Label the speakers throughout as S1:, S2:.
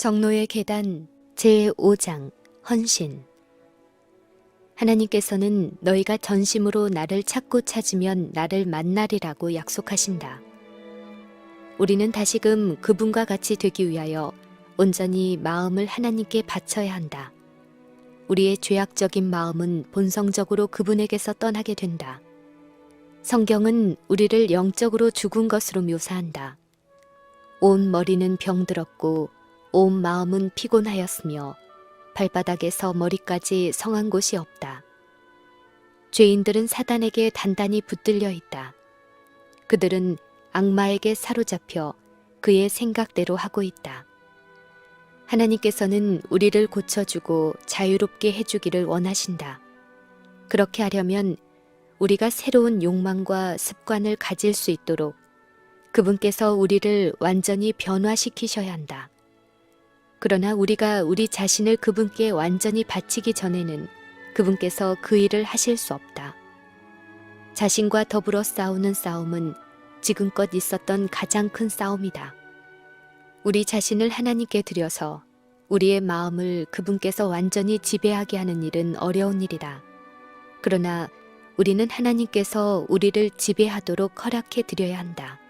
S1: 정노의 계단 제5장 헌신. 하나님께서는 너희가 전심으로 나를 찾고 찾으면 나를 만나리라고 약속하신다. 우리는 다시금 그분과 같이 되기 위하여 온전히 마음을 하나님께 바쳐야 한다. 우리의 죄악적인 마음은 본성적으로 그분에게서 떠나게 된다. 성경은 우리를 영적으로 죽은 것으로 묘사한다. 온 머리는 병들었고 온 마음은 피곤하였으며 발바닥에서 머리까지 성한 곳이 없다. 죄인들은 사단에게 단단히 붙들려 있다. 그들은 악마에게 사로잡혀 그의 생각대로 하고 있다. 하나님께서는 우리를 고쳐주고 자유롭게 해주기를 원하신다. 그렇게 하려면 우리가 새로운 욕망과 습관을 가질 수 있도록 그분께서 우리를 완전히 변화시키셔야 한다. 그러나 우리가 우리 자신을 그분께 완전히 바치기 전에는 그분께서 그 일을 하실 수 없다. 자신과 더불어 싸우는 싸움은 지금껏 있었던 가장 큰 싸움이다. 우리 자신을 하나님께 드려서 우리의 마음을 그분께서 완전히 지배하게 하는 일은 어려운 일이다. 그러나 우리는 하나님께서 우리를 지배하도록 허락해 드려야 한다.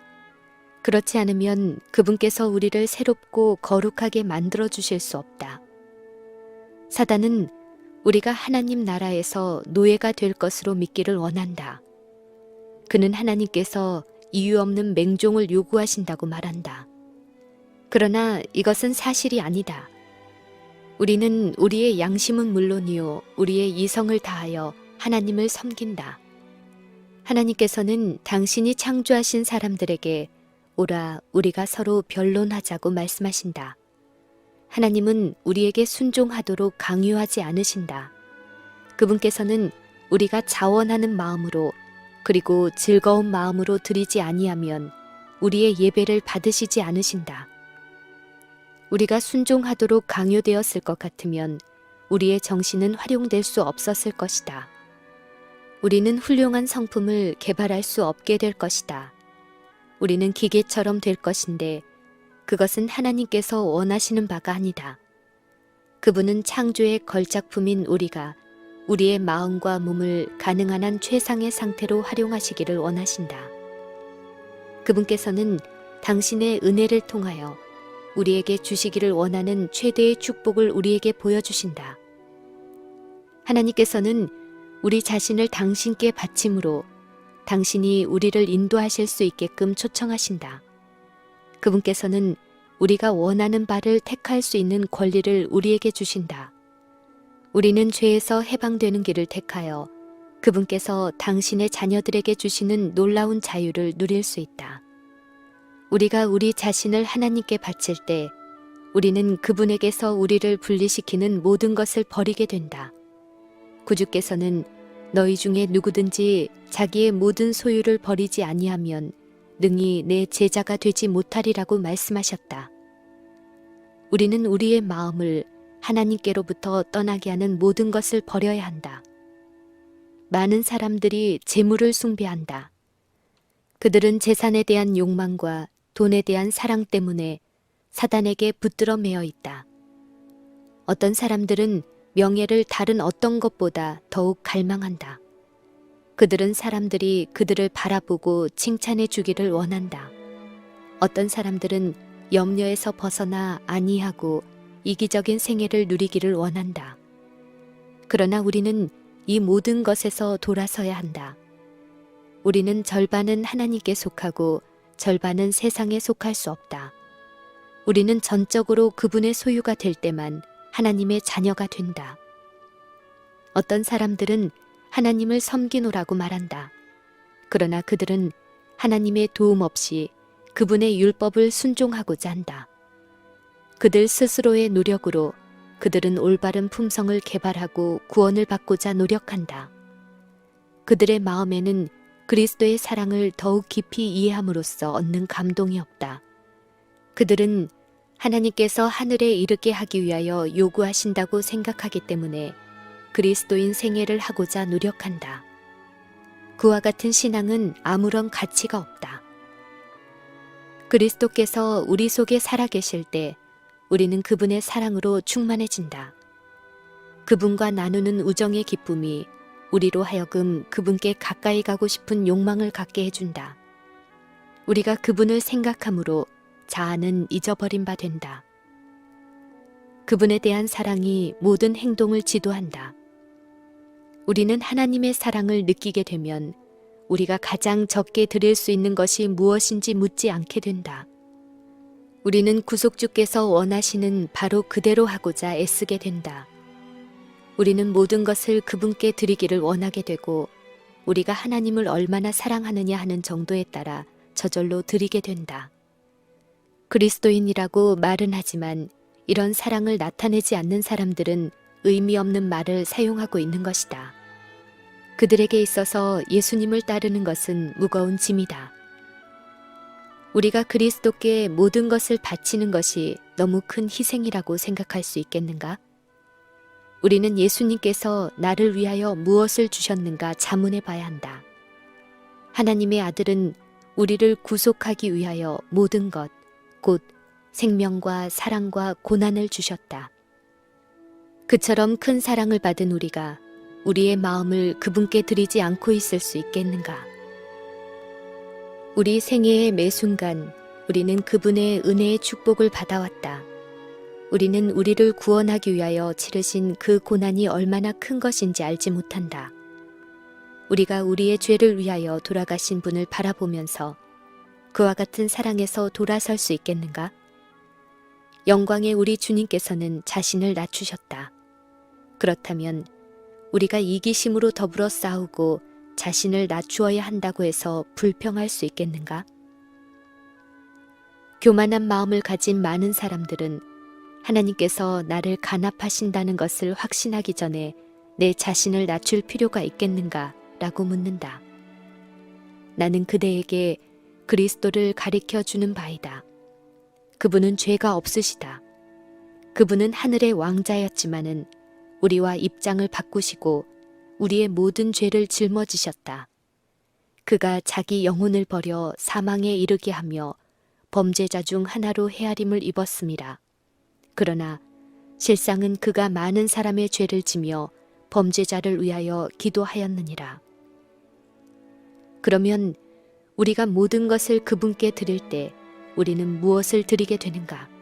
S1: 그렇지 않으면 그분께서 우리를 새롭고 거룩하게 만들어 주실 수 없다. 사단은 우리가 하나님 나라에서 노예가 될 것으로 믿기를 원한다. 그는 하나님께서 이유 없는 맹종을 요구하신다고 말한다. 그러나 이것은 사실이 아니다. 우리는 우리의 양심은 물론이요 우리의 이성을 다하여 하나님을 섬긴다. 하나님께서는 당신이 창조하신 사람들에게 오라 우리가 서로 변론하자고 말씀하신다. 하나님은 우리에게 순종하도록 강요하지 않으신다. 그분께서는 우리가 자원하는 마음으로 그리고 즐거운 마음으로 드리지 아니하면 우리의 예배를 받으시지 않으신다. 우리가 순종하도록 강요되었을 것 같으면 우리의 정신은 활용될 수 없었을 것이다. 우리는 훌륭한 성품을 개발할 수 없게 될 것이다. 우리는 기계처럼 될 것인데 그것은 하나님께서 원하시는 바가 아니다. 그분은 창조의 걸작품인 우리가 우리의 마음과 몸을 가능한 한 최상의 상태로 활용하시기를 원하신다. 그분께서는 당신의 은혜를 통하여 우리에게 주시기를 원하는 최대의 축복을 우리에게 보여주신다. 하나님께서는 우리 자신을 당신께 바침으로 당신이 우리를 인도하실 수 있게끔 초청하신다. 그분께서는 우리가 원하는 바를 택할 수 있는 권리를 우리에게 주신다. 우리는 죄에서 해방되는 길을 택하여 그분께서 당신의 자녀들에게 주시는 놀라운 자유를 누릴 수 있다. 우리가 우리 자신을 하나님께 바칠 때 우리는 그분에게서 우리를 분리시키는 모든 것을 버리게 된다. 구주께서는 너희 중에 누구든지 자기의 모든 소유를 버리지 아니하면 능히 내 제자가 되지 못하리라고 말씀하셨다. 우리는 우리의 마음을 하나님께로부터 떠나게 하는 모든 것을 버려야 한다. 많은 사람들이 재물을 숭배한다. 그들은 재산에 대한 욕망과 돈에 대한 사랑 때문에 사단에게 붙들어 매여 있다. 어떤 사람들은 명예를 다른 어떤 것보다 더욱 갈망한다. 그들은 사람들이 그들을 바라보고 칭찬해 주기를 원한다. 어떤 사람들은 염려에서 벗어나 안이하고 이기적인 생애를 누리기를 원한다. 그러나 우리는 이 모든 것에서 돌아서야 한다. 우리는 절반은 하나님께 속하고 절반은 세상에 속할 수 없다. 우리는 전적으로 그분의 소유가 될 때만 하나님의 자녀가 된다. 어떤 사람들은 하나님을 섬기노라고 말한다. 그러나 그들은 하나님의 도움 없이 그분의 율법을 순종하고자 한다. 그들 스스로의 노력으로 그들은 올바른 품성을 개발하고 구원을 받고자 노력한다. 그들의 마음에는 그리스도의 사랑을 더욱 깊이 이해함으로써 얻는 감동이 없다. 그들은 하나님께서 하늘에 이르게 하기 위하여 요구하신다고 생각하기 때문에 그리스도인 생애를 하고자 노력한다. 그와 같은 신앙은 아무런 가치가 없다. 그리스도께서 우리 속에 살아계실 때 우리는 그분의 사랑으로 충만해진다. 그분과 나누는 우정의 기쁨이 우리로 하여금 그분께 가까이 가고 싶은 욕망을 갖게 해준다. 우리가 그분을 생각함으로 자아는 잊어버린 바 된다. 그분에 대한 사랑이 모든 행동을 지도한다. 우리는 하나님의 사랑을 느끼게 되면 우리가 가장 적게 드릴 수 있는 것이 무엇인지 묻지 않게 된다. 우리는 구속주께서 원하시는 바로 그대로 하고자 애쓰게 된다. 우리는 모든 것을 그분께 드리기를 원하게 되고 우리가 하나님을 얼마나 사랑하느냐 하는 정도에 따라 저절로 드리게 된다. 그리스도인이라고 말은 하지만 이런 사랑을 나타내지 않는 사람들은 의미 없는 말을 사용하고 있는 것이다. 그들에게 있어서 예수님을 따르는 것은 무거운 짐이다. 우리가 그리스도께 모든 것을 바치는 것이 너무 큰 희생이라고 생각할 수 있겠는가? 우리는 예수님께서 나를 위하여 무엇을 주셨는가 자문해 봐야 한다. 하나님의 아들은 우리를 구속하기 위하여 모든 것, 곧 생명과 사랑과 고난을 주셨다. 그처럼 큰 사랑을 받은 우리가 우리의 마음을 그분께 드리지 않고 있을 수 있겠는가? 우리 생애의 매 순간 우리는 그분의 은혜의 축복을 받아왔다. 우리는 우리를 구원하기 위하여 치르신 그 고난이 얼마나 큰 것인지 알지 못한다. 우리가 우리의 죄를 위하여 돌아가신 분을 바라보면서 그와 같은 사랑에서 돌아설 수 있겠는가? 영광의 우리 주님께서는 자신을 낮추셨다. 그렇다면 우리가 이기심으로 더불어 싸우고 자신을 낮추어야 한다고 해서 불평할 수 있겠는가? 교만한 마음을 가진 많은 사람들은 하나님께서 나를 간합하신다는 것을 확신하기 전에 내 자신을 낮출 필요가 있겠는가? 라고 묻는다. 나는 그대에게 그리스도를 가리켜 주는 바이다. 그분은 죄가 없으시다. 그분은 하늘의 왕자였지만은 우리와 입장을 바꾸시고 우리의 모든 죄를 짊어지셨다. 그가 자기 영혼을 버려 사망에 이르게 하며 범죄자 중 하나로 헤아림을 입었습니다. 그러나 실상은 그가 많은 사람의 죄를 지며 범죄자를 위하여 기도하였느니라. 그러면 우리가 모든 것을 그분께 드릴 때 우리는 무엇을 드리게 되는가?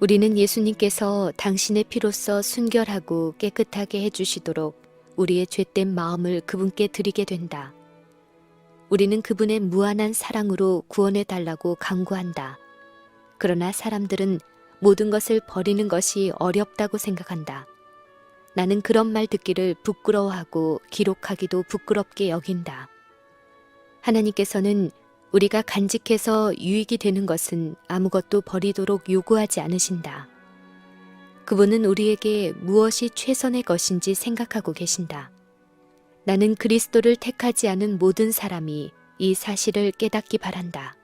S1: 우리는 예수님께서 당신의 피로써 순결하고 깨끗하게 해주시도록 우리의 죄된 마음을 그분께 드리게 된다. 우리는 그분의 무한한 사랑으로 구원해달라고 간구한다. 그러나 사람들은 모든 것을 버리는 것이 어렵다고 생각한다. 나는 그런 말 듣기를 부끄러워하고 기록하기도 부끄럽게 여긴다. 하나님께서는 우리가 간직해서 유익이 되는 것은 아무것도 버리도록 요구하지 않으신다. 그분은 우리에게 무엇이 최선의 것인지 생각하고 계신다. 나는 그리스도를 택하지 않은 모든 사람이 이 사실을 깨닫기 바란다.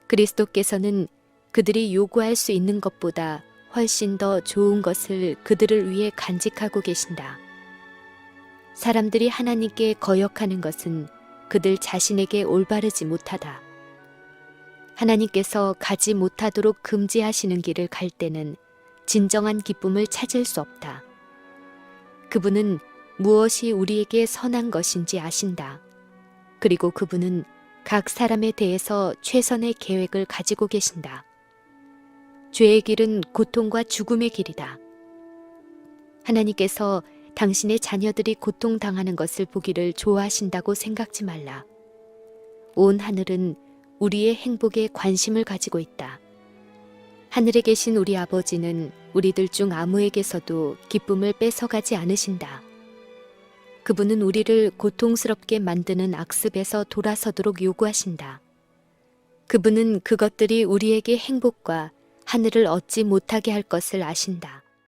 S1: 그리스도께서는 그들이 요구할 수 있는 것보다 훨씬 더 좋은 것을 그들을 위해 간직하고 계신다. 사람들이 하나님께 거역하는 것은 그들 자신에게 올바르지 못하다. 하나님께서 가지 못하도록 금지하시는 길을 갈 때는 진정한 기쁨을 찾을 수 없다. 그분은 무엇이 우리에게 선한 것인지 아신다. 그리고 그분은 각 사람에 대해서 최선의 계획을 가지고 계신다. 죄의 길은 고통과 죽음의 길이다. 하나님께서 당신의 자녀들이 고통당하는 것을 보기를 좋아하신다고 생각지 말라. 온 하늘은 우리의 행복에 관심을 가지고 있다. 하늘에 계신 우리 아버지는 우리들 중 아무에게서도 기쁨을 뺏어가지 않으신다. 그분은 우리를 고통스럽게 만드는 악습에서 돌아서도록 요구하신다. 그분은 그것들이 우리에게 행복과 하늘을 얻지 못하게 할 것을 아신다.